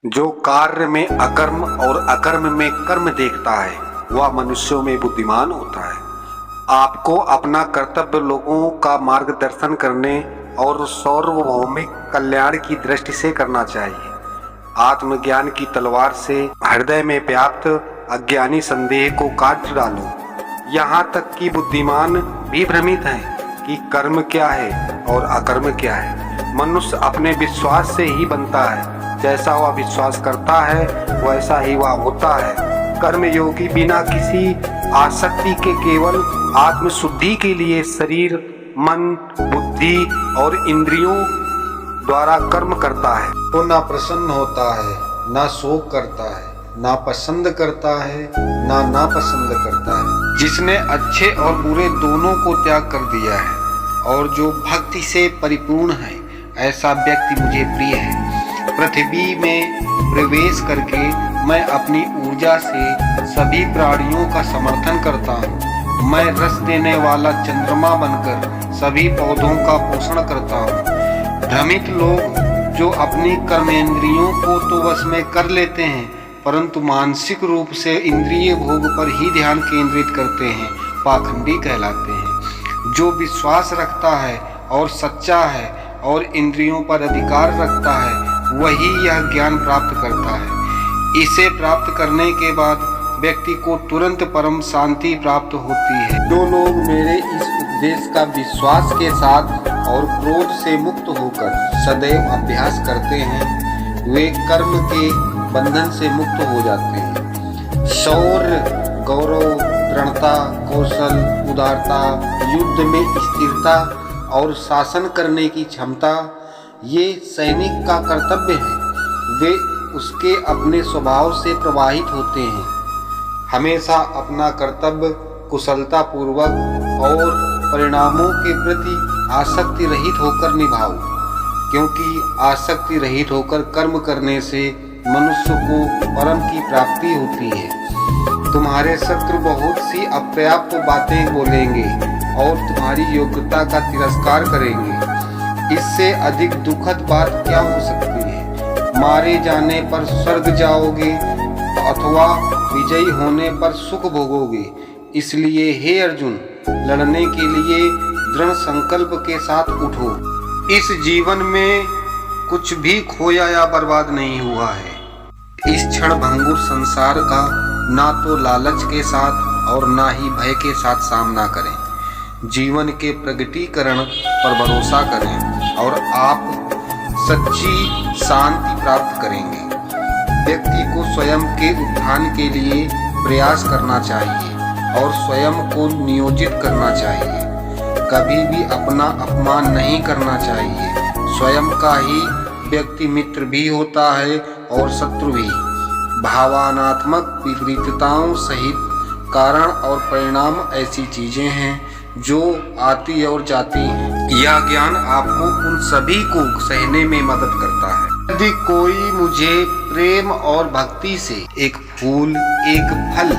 जो कार्य में अकर्म और अकर्म में कर्म देखता है वह मनुष्यों में बुद्धिमान होता है। आपको अपना कर्तव्य लोगों का मार्गदर्शन करने और सार्वभौमिक कल्याण की दृष्टि से करना चाहिए। आत्मज्ञान की तलवार से हृदय में व्याप्त अज्ञानी संदेह को काट डालो। यहाँ तक कि बुद्धिमान भी भ्रमित हैं कि कर्म क्या है और अकर्म क्या है। मनुष्य अपने विश्वास से ही बनता है, जैसा वह विश्वास करता है वैसा ही वह होता है। कर्मयोगी बिना किसी आसक्ति के केवल आत्मशुद्धि के लिए शरीर, मन, बुद्धि और इंद्रियों द्वारा कर्म करता है। तो ना प्रसन्न होता है, ना शोक करता है, ना पसंद करता है, ना नापसंद करता है। जिसने अच्छे और बुरे दोनों को त्याग कर दिया है और जो भक्ति से परिपूर्ण है, ऐसा व्यक्ति मुझे प्रिय है। पृथ्वी में प्रवेश करके मैं अपनी ऊर्जा से सभी प्राणियों का समर्थन करता हूँ। मैं रस देने वाला चंद्रमा बनकर सभी पौधों का पोषण करता हूँ। भ्रमित लोग जो अपनी कर्मेंद्रियों को तो वश में कर लेते हैं, परंतु मानसिक रूप से इंद्रिय भोग पर ही ध्यान केंद्रित करते हैं, पाखंडी कहलाते हैं। जो विश्वास रखता है और सच्चा है और इंद्रियों पर अधिकार रखता है, वही यह ज्ञान प्राप्त करता है। इसे प्राप्त करने के बाद व्यक्ति को तुरंत परम शांति प्राप्त होती है। जो लोग मेरे इस उपदेश का विश्वास के साथ और क्रोध से मुक्त होकर सदैव अभ्यास करते हैं, वे कर्म के बंधन से मुक्त हो जाते हैं। शौर्य, गौरव, दृढ़ता, कौशल, उदारता, युद्ध में स्थिरता और शासन करने की क्षमता, ये सैनिक का कर्तव्य है। वे उसके अपने स्वभाव से प्रवाहित होते हैं। हमेशा अपना कर्तव्य कुशलता पूर्वक और परिणामों के प्रति आसक्ति रहित होकर निभाओ, क्योंकि आसक्ति रहित होकर कर्म करने से मनुष्य को परम की प्राप्ति होती है। तुम्हारे शत्रु बहुत सी अपर्याप्त बातें बोलेंगे और तुम्हारी योग्यता का तिरस्कार करेंगे। इससे अधिक दुखद बात क्या हो सकती है। मारे जाने पर स्वर्ग जाओगे अथवा विजयी होने पर सुख भोगोगे। इसलिए हे अर्जुन, लड़ने के लिए दृढ़ संकल्प के साथ उठो। इस जीवन में कुछ भी खोया या बर्बाद नहीं हुआ है। इस क्षण भंगुर संसार का ना तो लालच के साथ और ना ही भय के साथ सामना करें। जीवन के प्रगटीकरण पर भरोसा करें और आप सच्ची शांति प्राप्त करेंगे। व्यक्ति को स्वयं के उत्थान के लिए प्रयास करना चाहिए और स्वयं को नियोजित करना चाहिए। कभी भी अपना अपमान नहीं करना चाहिए। स्वयं का ही व्यक्ति मित्र भी होता है और शत्रु भी। भावनात्मक विपरीतताओं सहित कारण और परिणाम ऐसी चीजें हैं जो आती और जाती हैं। यह ज्ञान आपको उन सभी को सहने में मदद करता है। यदि कोई मुझे प्रेम और भक्ति से एक फूल, एक फल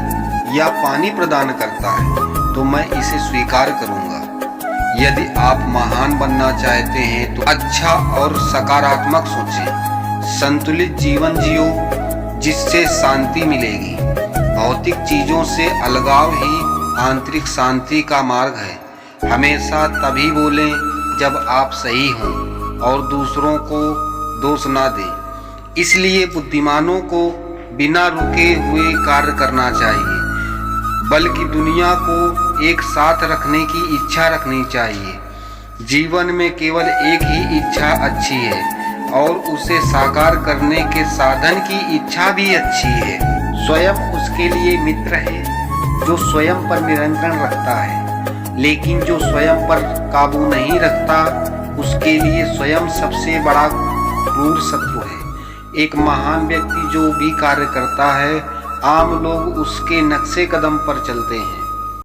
या पानी प्रदान करता है तो मैं इसे स्वीकार करूंगा। यदि आप महान बनना चाहते हैं तो अच्छा और सकारात्मक सोचें। संतुलित जीवन जियो जिससे शांति मिलेगी। भौतिक चीजों से अलगाव ही आंतरिक शांति का मार्ग है। हमेशा तभी बोलें जब आप सही हों और दूसरों को दोष ना दें। इसलिए बुद्धिमानों को बिना रुके हुए कार्य करना चाहिए, बल्कि दुनिया को एक साथ रखने की इच्छा रखनी चाहिए। जीवन में केवल एक ही इच्छा अच्छी है और उसे साकार करने के साधन की इच्छा भी अच्छी है। स्वयं उसके लिए मित्र है जो स्वयं पर नियंत्रण रखता है, लेकिन जो स्वयं पर काबू नहीं रखता उसके लिए स्वयं सबसे बड़ा क्रूर शत्रु है। एक महान व्यक्ति जो भी कार्य करता है, आम लोग उसके नक्शे कदम पर चलते हैं।